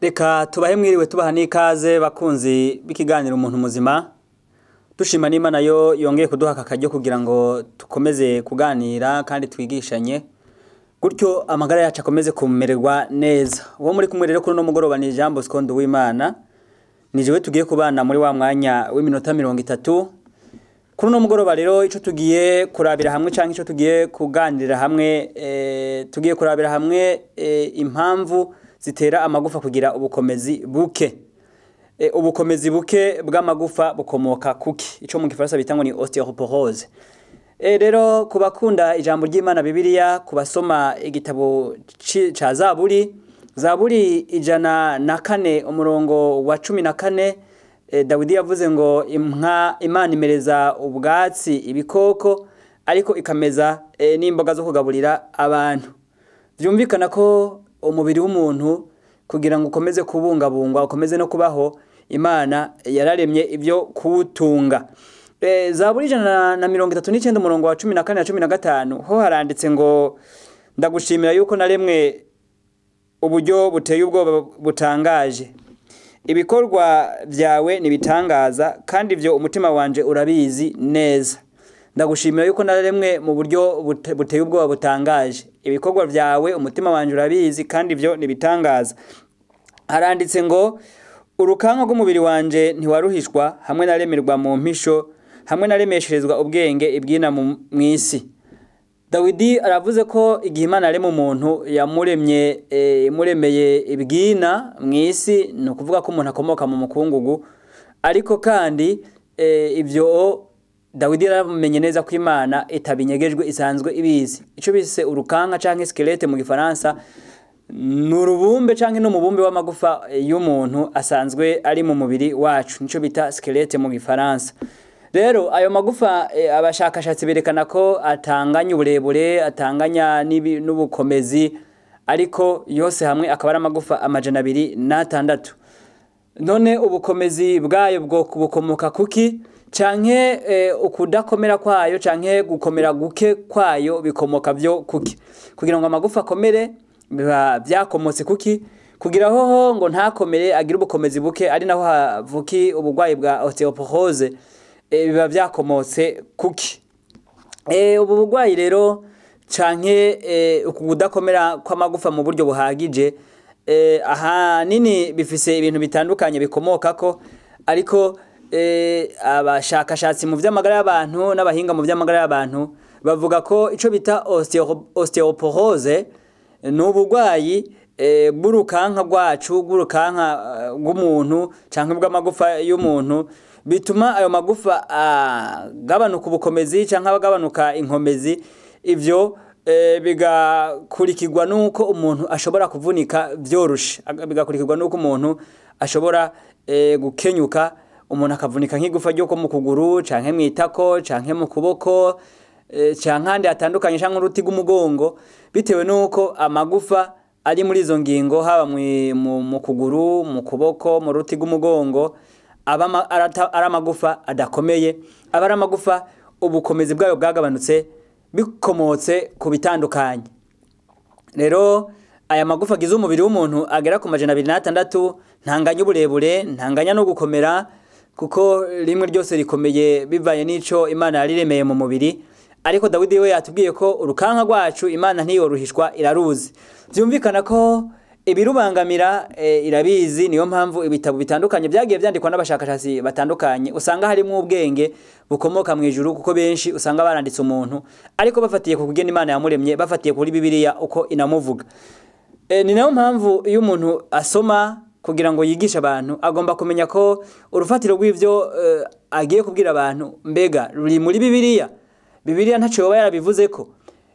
Reka tubahe mwiriwe tubaha n'ikaze bakunzi b'ikiganiro umuntu muzima. Dushima n'Imana yo yongeye kuduha akaryo kugira ngo tukomeze kuganira kandi twigishanye. Gutyo amagara yacu akomeze kumererwa neza. Uwo muri kumwe rero kuri no mugoroba ni Jean Bosco Nduwimana. Nijewe tugiye kubana muri wa mwanya w'iminota 30. Kuri no mugoroba rero ico tugiye kurabira hamwe canke ico tugiye kuganirira hamwe tugiye kurabira hamwe impamvu zitera amagufa kugira ubukomezi buke. Ubukomezi buke bw'amagufa bukomoka kuki? Ico mu gifaransa bita ngo ni osteoporose. Rero kubakunda ijambo ry'Imana Bibiliya, kubasoma igitabo ca Zaburi 104 umurongo wa 14, Dawidi yavuze ngo Imana imereza ubwatsi ibikoko ariko ikameza n'imboga zo kugaburira abantu. Vyumvikana ko umubiri w'umuntu kugira ngo ukomeze kubungabungwa ukomeze no kubaho, Imana yararemye ibyo kuwutunga. Zaburi 139 umurongo wa 14 na 15 ho haranditse ngo ndagushimira yuko naremwe uburyo buteye ubwoba butangaje. Ibikorwa byawe nibitangaza kandi ivyo umutima wanje urabizi neza. Ndagushimira yuko naremwe mu buryo buteye ubwoba butangaje. Ibikorwa byawe umutima wanje urabizi kandi ivyo nibitangaza. Haranditse ngo urukanka rw'umubiri wanje ntiwaruhishwa, hamwe naremerwa mu mpisho, hamwe naremesherezwa ubwenge ibwina mu isi. Dawidi aravuze ko igihe Imana arema umuntu yamuremeye ibwina mu isi, no kuvuga ko umuntu akomoka mu mukungugu, ariko kandi ivyo Dawidi yaramenye neza ko Imana itabinyegejwe isanzwe ibizi. Ico bise urukanka canke skelete mu gifaransa n'urubumbe canke no mubumbe w'amagufa y'umuntu asanzwe ari mu mubiri wacu, nico bita skelete mu gifaransa. Rero ayo magufa abashakashatsi berekana ko atanganya uburebure, atanganya n'ubukomezi, ariko yose hamwe akaba ari amagufa 206. None ubukomezi bwayo bwo bukomoka kuki? Canke ukudakomera kwayo canke gukomera guke kwayo bikomoka byo kuki? Kugira ngo amagufa akomere biba byakomotse kuki? Kugira hoho ngo ntakomere agira ubukomezi buke, ari naho havuki ubugwayi bwa osteoporose, biba byakomotse kuki? Ubu bugwayi rero canke ukudakomera kw'amagufa mu buryo buhagije ahanini bifise ibintu bitandukanye bikomoka ko, ariko abashakashatsi mu vy'amagara y'abantu n'abahinga mu vy'amagara y'abantu bavuga ko ico bita osteoporose n'ubugwayi bw'urukanka rw'umuntu canke bw'amagufa y'umuntu, bituma ayo magufa gabanuka ubukomezi canke abagabanuka inkomezi. Ivyo bigakurikirwa nuko umuntu ashobora kuvunika vyoroshe, bigakurikirwa nuko umuntu ashobora gukenyuka, umuntu akavunika nk'igufa ryo ko mu kuguru canke mwitako canke mu kuboko canke handi hatandukanye canke uruti rw'umugongo, bitewe nuko amagufa ari muri izo ngingo, haba mu kuguru, mu kuboko, mu ruti rw'umugongo, ari amagufa adakomeye, aba ari amagufa ubukomezi bwayo bwagabanutse bikomotse ku bitandukanye. Rero aya magufa agize umubiri w'umuntu agera ku 206 ntanganya uburebure, ntanganya no gukomera, kuko rimwe ryose rikomeye bivaye n'ico Imana yariremeye mu mubiri. Ariko Dawidi we yatubwiye ko urukanka rwacu Imana ntiyoruhishwa, iraruzi. Vyumvikana ko ibirubangamira irabizi, niyo mpamvu ibitabo bitandukanye byagiye byandikwa n'abashakashatsi batandukanye usanga harimo ubwenge bukomoka mu ijuru, kuko benshi usanga baranditse umuntu ariko bafatiye ku kugena Imana yamuremye, bafatiye kuri Bibiliya uko inamuvuga. Ni nayo mpamvu iyo umuntu asoma kugira ngo yigisha abantu agomba kumenya ko urufatiro rw'ivyo agiye kubwira abantu mbega ruri muri Bibiliya. Bibiliya ntaco yoba yarabivuze ko,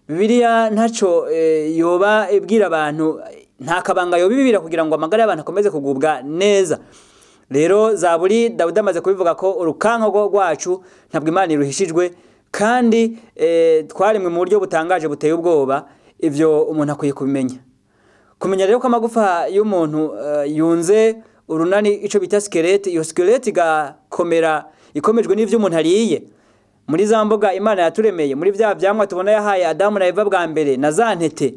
Bibiliya ntaco yoba ibwira abantu, nta kabanga yo bibira kugira ngo amagara y'abantu akomeze kugubwa neza. Rero Zaburi Dawidi amaze kubivuga ko urukanka rwacu ntabwo Imana iruhishijwe, kandi twaremwe mu buryo butangaje buteye ubwoba. Ivyo umuntu akwiye kubimenya. Kumenya rero ko amagufa y'umuntu yunze urunani ico bita skelete, iyo skelete igakomera ikomejwe n'ivyo umuntu ariye. muri za mboga Imana yaturemeye, muri vya vyamwa tubona yahaye Adamu na Eva bwa mbere na za ntete,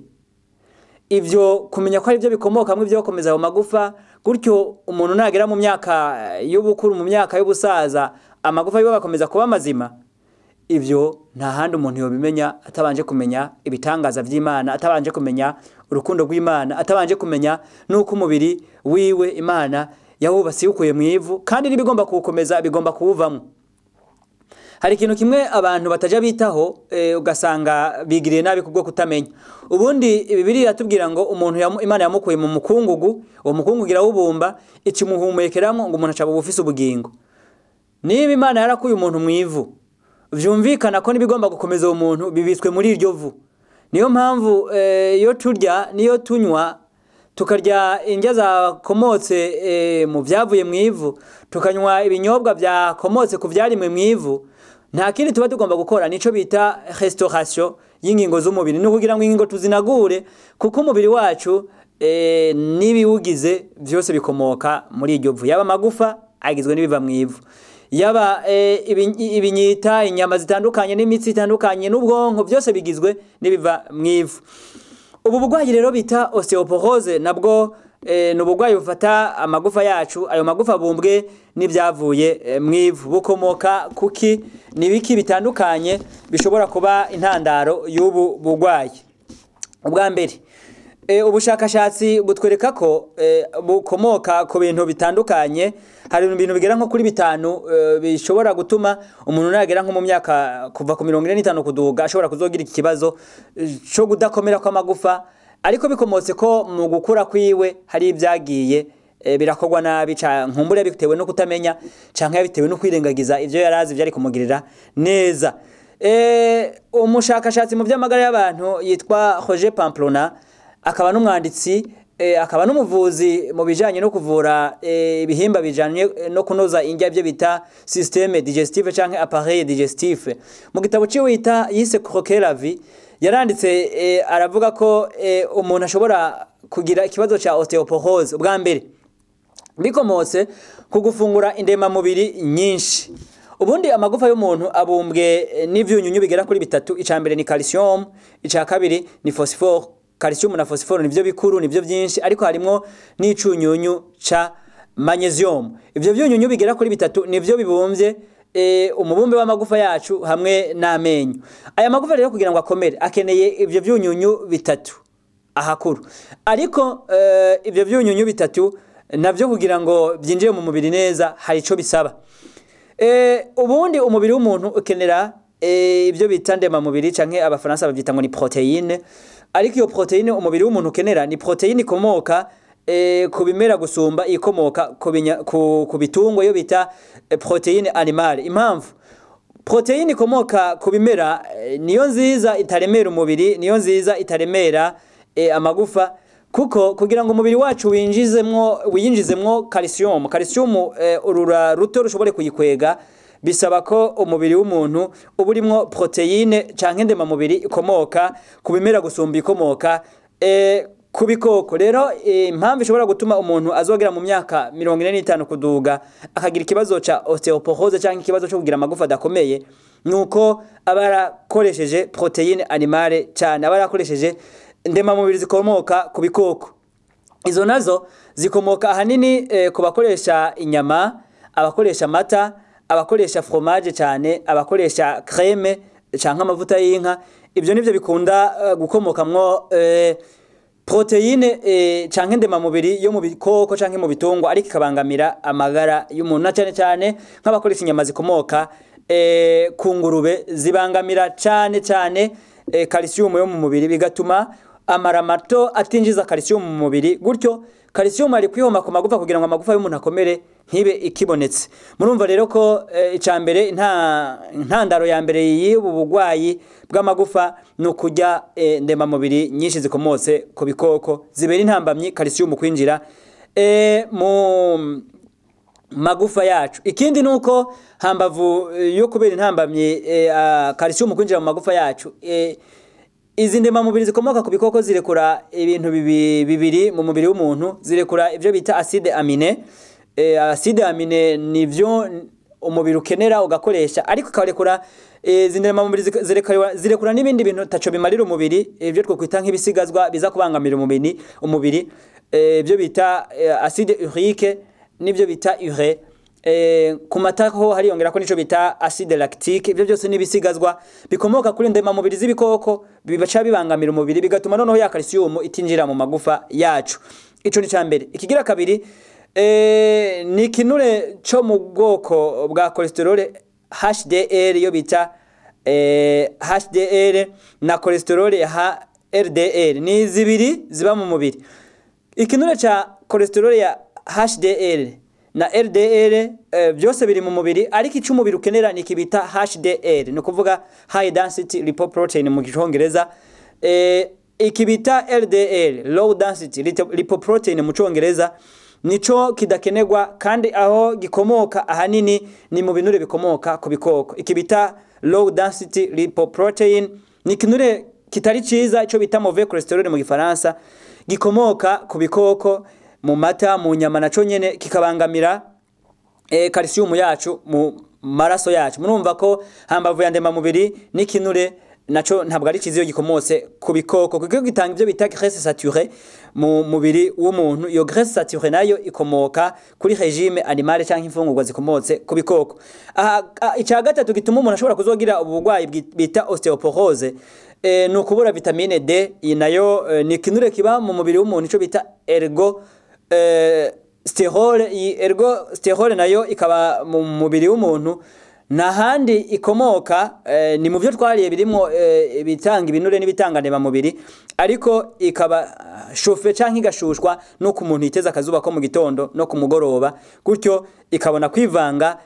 ivyo kumenya ko ari byo bikomokamwe ibyo gukomeza ayo magufa, gutyo umuntu nagera mu myaka y'ubukuru, mu myaka y'ubusaza, amagufa yiwe bakomeza kuba mazima. Ivyo nta handi umuntu yobimenya atabanje kumenya ibitangaza vy'Imana, atabanje kumenya urukundo rw'Imana, atabanje kumenya nuko umubiri wiwe Imana yawubasi ukuye mu ivu, kandi nibigomba kuwukomeza, bigomba kuwuvamwo. Hari ikintu kimwe abantu bataja bitaho, ugasanga bigiriye nabi kubwo kutamenya. Ubundi Bibiliya yatubwira ngo umuntu Imana yamukuye mu mukungugu, uwo mukungugu irawubumba, ikimuhumekeramo ngo umuntu aca bufise ubugingo. Niba Imana yarakuye umuntu mu ivu, vyumvikana ko nibigomba gukomeza uwo muntu bibitswe muri iryo vu. Niyo mpamvu iyo turya niyo tunywa, tukarya indya zakomotse mu vyavuye mu ivu, tukanywa ibinyobwa vyakomotse ku vyarimwe mu ivu, nta kindi tuba tugomba gukora nico bita restauration y'ingingo z'umubiri, no kugira ngo ingingo tuzinagure, kuko umubiri wacu nibiwugize vyose bikomoka muri iryo vu. Yaba amagufa agizwe n'ibiva mu ivu, yaba ibinyita, inyama zitandukanye n'imitsi itandukanye n'ubwonko, byose bigizwe n'ibiva mu ivu. Ubu bugwayi rero bita osteoporose nabwo n'ubugwayi bufata amagufa yacu. Ayo magufa bumbwe n'ibyavuye mu ivu, bukomoka kuki? Nibiki bitandukanye bishobora kuba intandaro y'ubu bugwayi. Ubwa mbere, ubushakashatsi butwereka ko bukomoka ku bintu bitandukanye. Hari ibintu bigera nko kuri 5 bishobora gutuma umuntu nagera nko mu myaka kuva ku 45 kuduga ashobora kuzogira iki kibazo cyo kudakomera kw'amagufa, ariko bikomotse ko mu gukura kwiwe hari ibyagiye birakogwa nabi, nkumbure bitewe no kutamenya canke bitewe no kwirengagiza ivyo yarazi byari kumugirira neza. Umushakashatsi mu by'amagara y'abantu yitwa Roger Pamplona, akaba n'umwanditsi, akaba n'umuvuzi mu bijanye no kuvura ibihimba bijanye no kunoza indya byo bita système digestif canke appareil digestif. Mu gitabo ciwe yise Croquer la vie, yaranditse aravuga ko umuntu ashobora kugira ikibazo ca osteoporose bwa mbere bikomotse ku gufungura indema mubiri nyinshi. Ubundi amagufa y'umuntu abumbwe n'ivyunyunyu bigera kuri 3. Ica mbere ni calcium, ica kabiri ni phosphore. Calcium na phosphore nivyo bikuru, nivyo byinshi, ariko harimo n'icunyunyu ca magnesium. Ivyo vyunyunyu bigera kuri 3 nivyo bibumvye umubumbe w'amagufa yacu hamwe n'amenyo. Aya magufa rero kugira ngo akomere akeneye ivyo vyunyunyu 3 ahakuru, ariko ivyo vyunyunyu 3 navyo kugira ngo byinjire mu mubiri neza hari ico bisaba. Ubundi umubiri w'umuntu ukenera ibyo bita ndema mubiri canke abafaransa bavyita ngo ni proteine, ariko iyo proteine umubiri w'umuntu ukenera ni proteine ikomoka ku bimera gusumba ikomoka ku bitungo, iyo bita proteine animale. Impamvu proteine ikomoka ku bimera niyo nziza itaremera umubiri, niyo nziza itaremera amagufa, kuko kugira ngo umubiri wacu wiyinjizemwo calcium urura ruto rushobore kuyikwega, bisaba ko umubiri w'umuntu uburimwo proteine canke ndema mubiri ikomoka ku bimera gusumba ikomoka ku bikoko. Rero impamvu ishobora gutuma umuntu azogera mu myaka 45 kuduga akagira ikibazo ca osteoporose canke ikibazo cyo kugira amagufa adakomeye, nuko abarakoresheje proteine animale cyane, abarakoresheje ndema mubiri zikomoka ku bikoko. Izo nazo zikomoka ahanini ku bakoresha inyama, abakoresha mata, abakoresha fromage cyane, abakoresha creme canke amavuta y'inka. Ibyo nivyo bikunda gukomokamwo proteine canke ndema mubiri yo mu bikoko canke mu bitungwa, ariko ikabangamira amagara y'umuntu, cyane cyane nk'abakoresha inyama zikomoka ku ngurube, zibangamira cyane calcium yo mu mubiri, bigatuma amara mato atinjiza calcium mu mubiri, gutyo calcium ari kwihoma ku magufa kugira ngo amagufa y'umuntu akomere ntibe ikibonetse. Murumva rero ko icambere intandaro ya mbere y'ubu bugwayi bw'amagufa no kujya ndema mubiri nyinshi zikomotse ku bikoko, zibera intambamyi calcium kwinjira mu magufa yacu. Ikindi nuko hambavu yo kubera intambamyi calcium kwinjira mu magufa yacu, izi ndema mubiri zikomoka ku bikoko zirekura ibintu bibiri mu mubiri w'umuntu, zirekura ivyo bita acide amine. Acide amine nivyo umubiri ukenera ugakoresha, ariko ikarekura zindema mubiri zirekura n'ibindi bintu taco bimarira umubiri, ibyo twokwita nk'ibisigazwa biza kubangamira umubiri ibyo bita acide urique n'ibyo bita urée. Ku mata ho hariyongera ko nico bita acide lactique. Ibyo byose nibisigazwa bikomoka kuri ndema mubiri z'ibikoko bibaca bibangamira umubiri, bigatuma noneho ya calcium itinjira mu magufa yacu. Ico ni cambere. Ikigira kabiri ni kinure cyo mu bwoko bwa cholesterol HDL, yo bita HDL na cholesterol ya LDL, ni zibiri ziba mu mubiri. Ikinure cha cholesterol ya HDL na LDL byose biri mu mubiri, ariko icyo umubiri ukenera ni kibita HDL, no kuvuga high density lipoprotein mu Cyongereza. Ikibita LDL, low density lipoprotein mu Cyongereza, nico kidakenegwa, kandi aho gikomoka ahanini ni mu binure bikomoka ku bikoko. Ikibita low density lipoprotein ni kinure kitari ciza, ico bita mauvais cholesterol mu Gifaransa, gikomoka ku bikoko, mu mata, mu nyama, naco nyene kikabangamira calcium yacu mu maraso yacu. Murumva ko hambavu ya ndema mubiri ni kinure naco ntabwo ari ciziyo gikomotse ku bikoko, kuko gitanga ibyo bita graisse saturée mu mubiri w'umuntu. Iyo graisse saturée nayo ikomoka kuri regime animale cyangwa imfungurwa zikomotse ku bikoko. Icya gatatu gituma umuntu ashobora kuzogira ubugwayi bita osteoporose ni ukubura vitamine D. Iyi nayo ni kinure kiba mu mubiri w'umuntu, ico bita ergosterol nayo ikaba mu mubiri w'umuntu. Nahandi ikomoka ni mu byo twariye birimo bitanga ibinure n'ibitanga ndema mubiri, ariko ikaba shofe canke igashushwa no ku muntu yiteza akazuba ko mu gitondo no ku mugoroba, gutyo ikabona kwivanga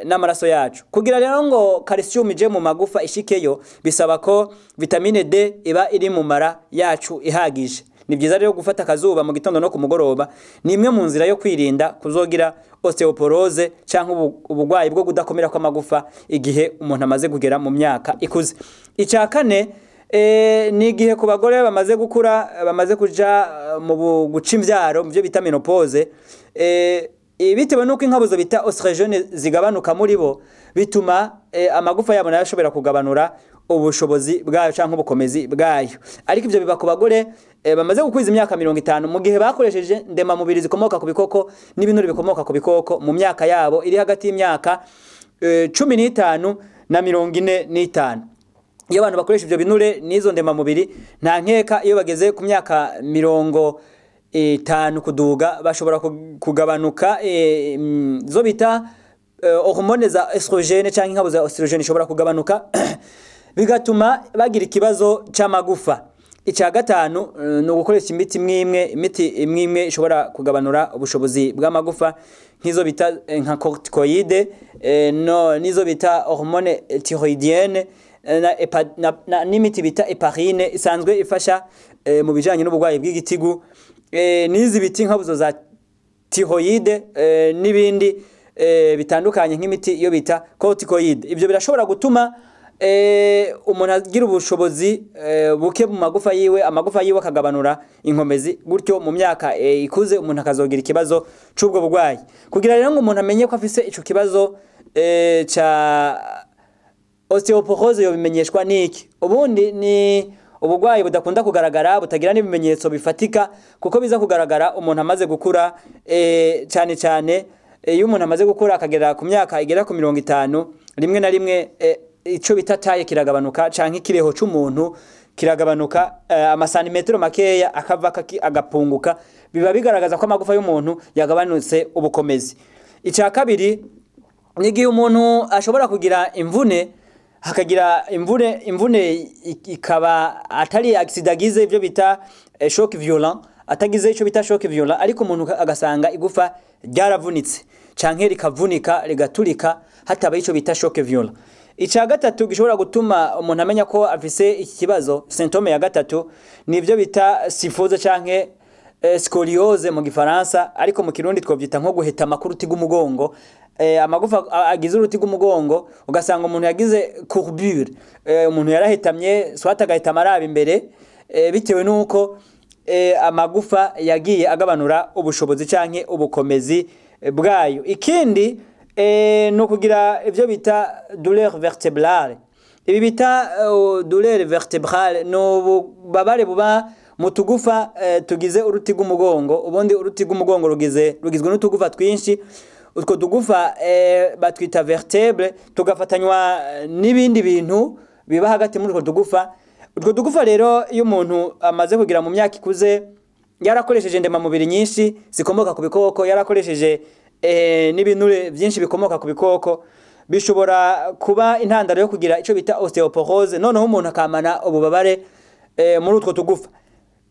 n'amaraso yacu. Kugira rero ngo calcium ije mu magufa ishikeyo, bisaba ko vitamine D iba iri mu mara yacu ihagije. Ni byiza rero gufata akazuba mu gitondo no ku mugoroba, ni imwe mu nzira yo kwirinda kuzogira osteoporose cyangwa ubugwayi bwo kudakomera kw'amagufa igihe umuntu amaze kugera mu myaka ikuze. Icya kane ni igihe ku bagore bamaze gukura, bamaze kuja mu guca imvyaro, mu byo bita menopause, bitewe nuko inkabuzo bita oestrogene zigabanuka muri bo, bituma amagufa yabo nayo ashobora kugabanura ubushobozi bwayo cyangwa ubukomezi bwayo. Ariko ibyo biba ku bagore bamaze gukwiza imyaka 50, mu gihe bakoresheje ndema mubiri zikomoka ku bikoko n'ibinure bikomoka ku bikoko mu myaka yabo iri hagati y'imyaka 15 na 45. Iyo abantu bakoresha ibyo binure n'izo ndema mubiri, nta nkeka iyo bageze ku myaka 50 kuduga bashobora kugabanuka zo bita hormone za estrogene cyangwa inkabuzo za estrogene ishobora kugabanuka bigatuma bagira ikibazo c'amagufa. Icya gatanu no gukoresha imiti imwe ishobora kugabanura ubushobozi bw'amagufa, nk'izo bita nka corticoide nizo bita hormone thyroïdienne n'imiti bita heparine isanzwe ifasha mu bijanye n'ubugwayi bw'igitigu, nizi biti nkabuzo za thyroïde n'ibindi bitandukanye nk'imiti iyo bita corticoide. Ibyo birashobora gutuma umuntu agira ubushobozi buke mu magufa yiwe, amagufa yiwe akagabanura inkomezi, gutyo mu myaka ikuze umuntu akazogira ikibazo c'ubwo bugwayi. Kugira rero ngo umuntu amenye ko afise ico kibazo ca osteoporose, yo bimenyeshwa niki? Ubundi ni ubugwayi budakunda kugaragara, butagira n'ibimenyetso bifatika, kuko biza kugaragara umuntu amaze gukura, cyane cyane iyo umuntu amaze gukura akagera ku myaka igera ku 50, rimwe na rimwe ico bita taye kiragabanuka, canke ikireho c'umuntu kiragabanuka amasantimetero makeya akava agapunguka, biba bigaragaza ko amagufa y'umuntu yagabanutse ubukomezi. Icya kabiri ni igihe umuntu ashobora kugira imvune, hakagira imvune ikaba atari accidagize, ibyo bita shock violent, atagize ico bita shock violent, ariko umuntu agasanga igufa ryaravunitse canke rikavunika rigaturika hataba ico bita shock violent. Icya gatatu gishobora gutuma umuntu amenya ko afise iki kibazo, symptome ya gatatu, ni ibyo bita syphose canke scoliose mu Gifaransa, ariko mu Kirundi twovyita nko guheta makuru tigumugongo. Amagufa agize uruti rw'umugongo, ugasanga umuntu yagize courbure, umuntu yarahetamye swata gahita maraba imbere, bitewe nuko amagufa yagiye agabanura ubushobozi canke ubukomezi bwayo. Ikindi no kugira ivyo bita douleur vertébrale. Ibi bita douleur vertébrale no bubabare buba mu tugufa tugize uruti rw'umugongo. Ubundi uruti rw'umugongo rugizwe n'utugufa twinshi. Utwo tugufa batwita vertebre, tugafatanywa n'ibindi bintu biba hagati muri utwo tugufa. Utwo tugufa rero iyo umuntu amaze kugira mu myaka ikuze, yarakoresheje ndema mubiri nyinshi zikomoka ku bikoko, yarakoresheje n'ibinure byinshi bikomoka ku bikoko, bishobora kuba intandaro yo kugira ico bita osteoporose, noneho umuntu akamana ububabare muri utwo tugufa.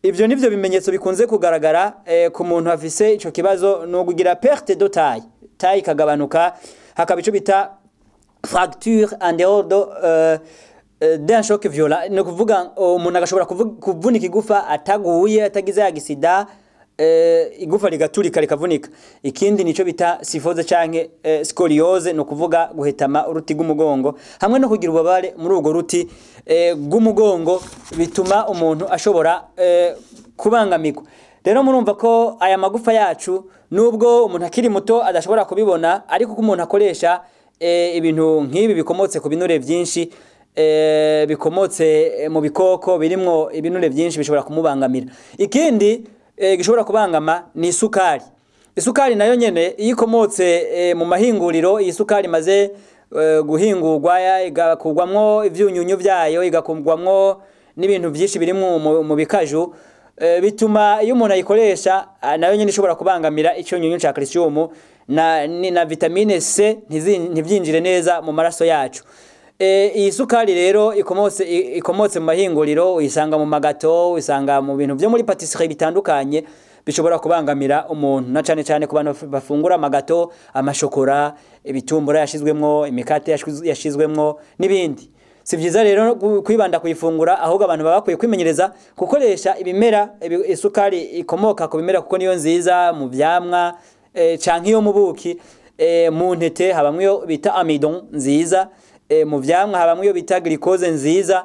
Ivyo nivyo bimenyetso bikunze kugaragara ku muntu afise ico kibazo, no kugira perte de taille, taille kagabanuka, hakaba ico bita fracture en dehors d'un choc violent, no kuvuga umuntu agashobora kuvunika igufa ataguye, atagize agisida, igufa ligaturika likavunika. Ikindi nico bita sifose canke scoliose, no kuvuga guhetama uruti rw'umugongo, hamwe no kugira ububabare muri urwo ruti rw'umugongo, bituma umuntu ashobora kubangamirwa. Rero murumva ko aya magufa yacu nubwo umuntu akiri muto adashobora kubibona, ariko ko umuntu akoresha ibintu nk'ibi bikomotse ku binure byinshi, bikomotse mu bikoko birimwo ibinure byinshi, bishobora kumubangamira. Ikindi gishobora kubangama ni isukari. Isukari nayo nyene iyikomotse mu mahinguriro, isukari maze guhingurwa igakugwamwo ivyunyunyu vyayo, igakugwamwo n'ibintu byinshi birimwo mu bikaju, bituma iyo umuntu ayikoresha nayo nyene ishobora kubangamira icyunyunyu ca calcium na vitamine C ntivyinjire neza mu maraso yacu. Iyi sukari rero ikomotse mu mahinguriro, uyisanga mu magato, uyisanga mu bintu byo muri patisserie bitandukanye, bishobora kubangamira umuntu, na cane cane ku bantu bafungura amagato, amashokora, ibitumbura yashizwemwo, imikate yashizwemwo n'ibindi. Si vyiza rero kwibanda kuyifungura, ahubwo abantu baba bakwiye kwimenyereza gukoresha ibimera, isukari ikomoka ku bimera, kuko niyo nziza mu vyamwa canke iyo mu buki. Mu ntete habamwe yo bita amidon nziza, mu vyamwa habamwe yo bita glycose nziza,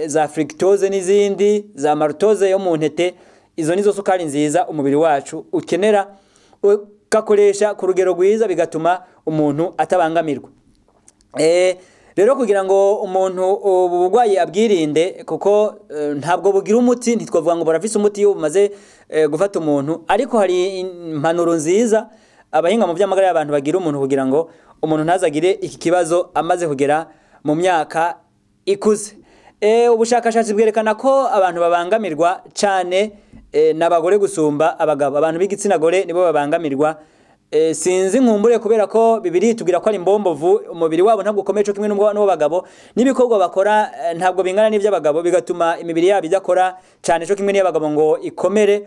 za fructose n'izindi, za maltose yo mu ntete. Izo nizo sukari nziza umubiri wacu ukenera, ugakoresha ku rugero rwiza, bigatuma umuntu atabangamirwa. Rero kugira ngo umuntu ubugwayi abwirinde, kuko ntabwo bugira umuti, ntitwavuga ngo barafise umuti iyo bumaze gufata umuntu, ariko hari impanuro nziza abahinga mu by'amagara y'abantu bagira umuntu, kugira ngo umuntu ntazagire iki kibazo amaze kugera mu myaka ikuze. Ubushakashatsi bwerekana ko abantu babangamirwa cyane n'abagore gusumba abagabo. Abantu b'igitsina gore nibo babangamirwa. Sinzi nkumbure kubera ko Bibiri tugira ko ari imbombovu, umubiri wabo ntabwo ukomeye cyo kimwe n'uwo bagabo, n'ibikorwa bakora ntabwo bingana n'ivy'abagabo, bigatuma imibiri yabo idakora cyane cyo kimwe n'iy'abagabo ngo ikomere.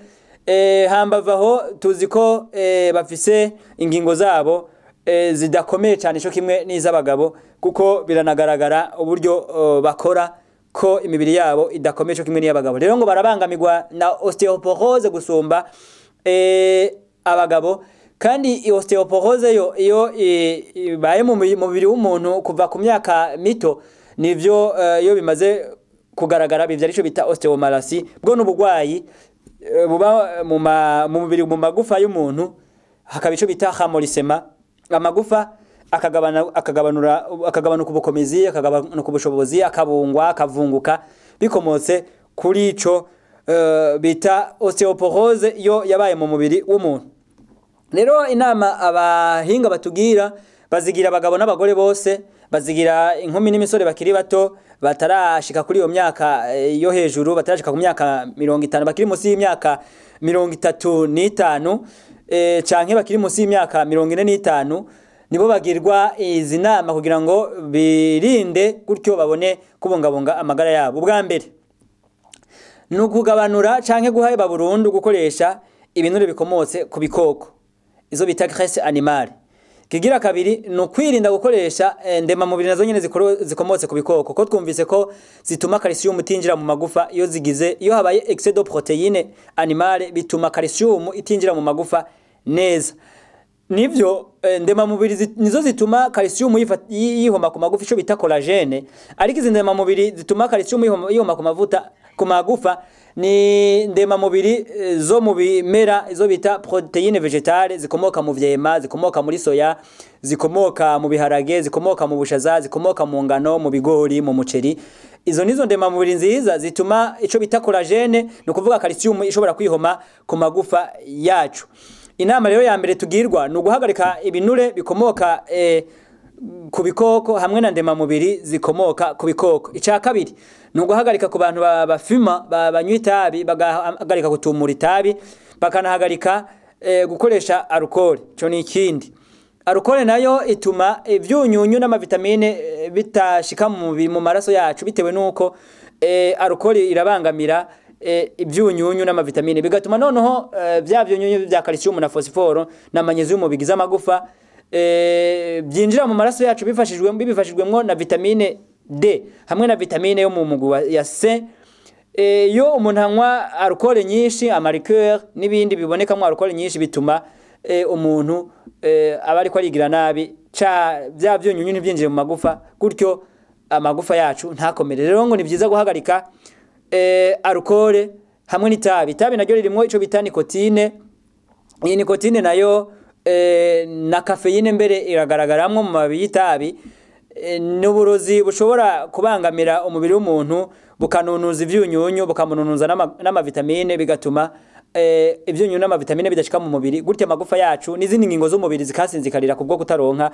Hambavaho tuzi ko bafise ingingo zabo zidakomeye cyane cyo kimwe n'iz'abagabo, kuko biranagaragara uburyo bakora ko imibiri yabo idakomeye cyo kimwe n'iy'abagabo. Rero ngo barabangamirwa na osteoporose gusumba abagabo. Kandi osteoporose yo iyo ibaye mu mubiri w'umuntu kuva ku myaka mito, nivyo iyo bimaze kugaragara bivyara ico bita osteomalacie, bwo n'ubugwayi buba mu mubiri mu magufa y'umuntu, hakaba ico bita ramollissement, amagufa akagabanuka ubukomezi, akagabanuka ubushobozi, akabungwa, akavunguka, bikomotse kuri ico bita osteoporose yo yabaye mu mubiri w'umuntu. Rero inama abahinga batugira, bazigira abagabo n'abagore bose, bazigira inkumi n'imisore bakiri bato batarashika kuri iyo myaka yo hejuru, batarashika ku myaka 50, bakiri munsi y'imyaka 35 canke bakiri munsi y'imyaka 45, nibo bagirwa izi nama kugira ngo birinde gutyo babone kubungabunga amagara yabo. Ubwa mbere nukugabanura canke guheba burundu gukoresha ibinure bikomotse ku bikoko, izo bita graisse animale. Kigira kabiri no kwirinda gukoresha ndema mubiri nazo nyene zikomotse ku bikoko, ko twumvise ko zituma calcium itinjira mu magufa. Iyo habaye excès de protéines animale, bituma calcium itinjira mu magufa neza. Nivyo ndema mubiri nizo zituma calcium yihoma ku magufa, ico bita collagene. Ariko izi ndema mubiri zituma calcium yihoma ku mavuta ku magufa ni ndema mubiri zo mu bimera izo bita proteine vegetale zikomoka mu vyema, zikomoka muri soya, zikomoka mu biharage, zikomoka mu bushaza, zikomoka mu ngano, mu bigori, mu muceri. Izo nizo ndema mubiri nziza zituma ico bita collagene, no kuvuga calcium ishobora kwihoma ku magufa yacu. Inama rero ya mbere tugirwa no guhagarika ibinure bikomoka ku bikoko hamwe na ndema mubiri zikomoka ku bikoko. Ica kabiri no guhagarika ku bantu bafima banywa itabi, bagahagarika gutumura itabi, bakanahagarika gukoresha alcool. Cyo ni ikindi. Alcool nayo ituma ivyunyunyu n'amavitamine bitashika mu maraso yacu bitewe nuko alcool irabangamira ivyunyunyu n'amavitamine, bigatuma noneho vya vyunyunyu vya calcium na phosphore na magnesium bigize amagufa byinjira mu maraso yacu bifashijwemo na vitamine D hamwe na vitamine yo mu mugwi ya C. Yo umuntu anywa alcool nyinshi, amarikeur n'ibindi biboneka mu alcool nyinshi bituma umuntu abari ko arigira nabi bya vyunyunyu ntibyinjire mu magufa, gutyo amagufa yacu ntakomere. Rero ngo ni byiza guhagarika alcool hamwe n'itabi. Itabi naryo ririmo ico bita nicotine. Iyi nicotine nayo na caffeine mbere iragaragaramwe mu mababi y'itabi, n'uburozi bushobora kubangamira umubiri w'umuntu, bukanunuza ivyunyunyu, bukamununuza n'amavitamine, bigatuma ivyunyunyu n'amavitamine bidashika mu mubiri, gutya amagufa yacu n'izindi ngingo z'umubiri zikasinzikarira kubwo kutaronka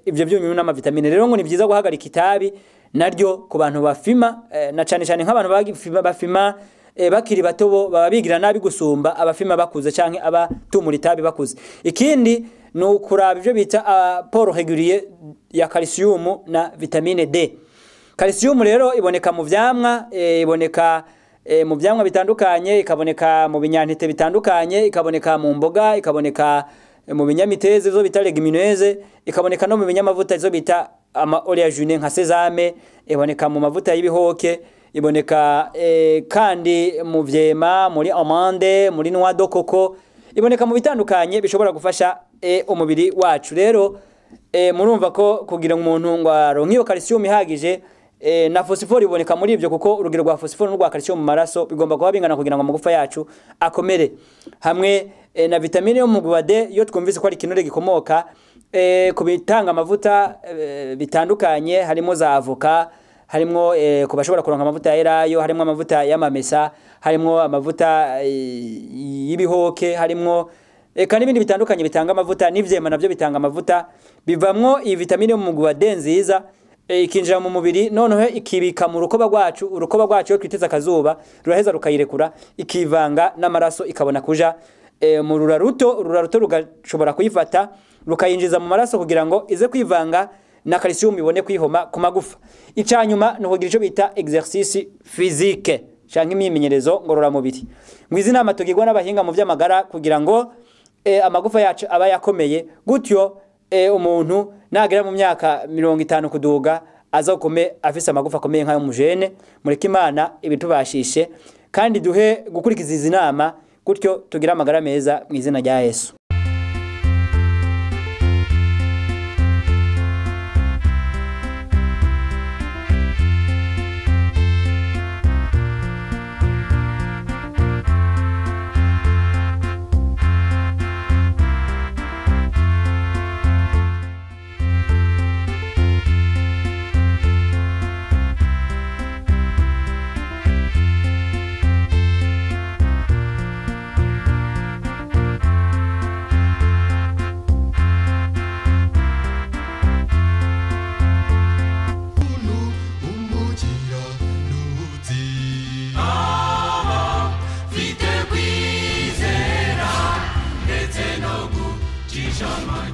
ivyo vyunyunyu n'amavitamine. Rero ngo ni byiza guhagarika itabi naryo ku bantu bafima, na cane cane nk'abantu bafima bakiri bato baba bigira nabi gusumba abafima bakuze canke abatumura itabi bakuze. Ikindi no kuraba ivyo bita apport régulier ya calcium na vitamine D. Calcium rero iboneka mu vyamwa, iboneka mu vyamwa bitandukanye, ikaboneka mu binyantete bitandukanye, ikaboneka mu mboga, ikaboneka mu binyamiteze zo bita legumineuse, ikaboneka no mu binyamavuta zo bita ama oléagineux nka sesame, iboneka mu mavuta y'ibihoke, iboneka kandi mu vyema, muri amande, muri noix de coco, iboneka mu bitandukanye bishobora gufasha umubiri wacu. Rero murumva ko kugira umuntu ngo aronke iyo calcium ihagije, na phosphore iboneka muri ivyo, kuko urugero rwa phosphore n'urwa calcium mu maraso bigomba kuba bingana kugira ngo amagufa yacu akomere, hamwe na vitamine yo mu mugwi wa D. Yo twumvise ko ari kinure gikomoka ku bitanga amavuta bitandukanye, harimo za avoka, harimo kubashobora kuronka amavuta ya elayo, harimo amavuta y'amamesa, harimo amavuta y'ibihoke, harimo kandi ibindi bitandukanye bitanga amavuta, n'ivyema navyo bitanga amavuta, bivamwo iyi vitamine yo mu mugwi wa D nziza, ikinjira mu mubiri noneho ikibika mu rukoba rwacu. Urukoba rwacu yo twiteza akazuba ruraheza rukayirekura, ikivanga n'amaraso, ikabona kuja mu ruraruto rugashobora kuyifata rukayinjiza mu maraso kugira ngo ize kwivanga na calcium ibone kwihoma ku magufa. Icanyuma no kugira ico bita exercice physique canke imyimenyerezo ngorora mubiri. Ngwizi nama tugirwa n'abahinga mu vy'amagara kugira ngo amagufa yacu aba yakomeye, gutyo umuntu nagera mu myaka 50 kuduga azokome afise amagufa akomeye nkayo mujene. Mureke Imana ibitubashishe kandi duhe gukurikiza izi nama, gutyo tugira amagara meza mu izina rya Yesu. Shama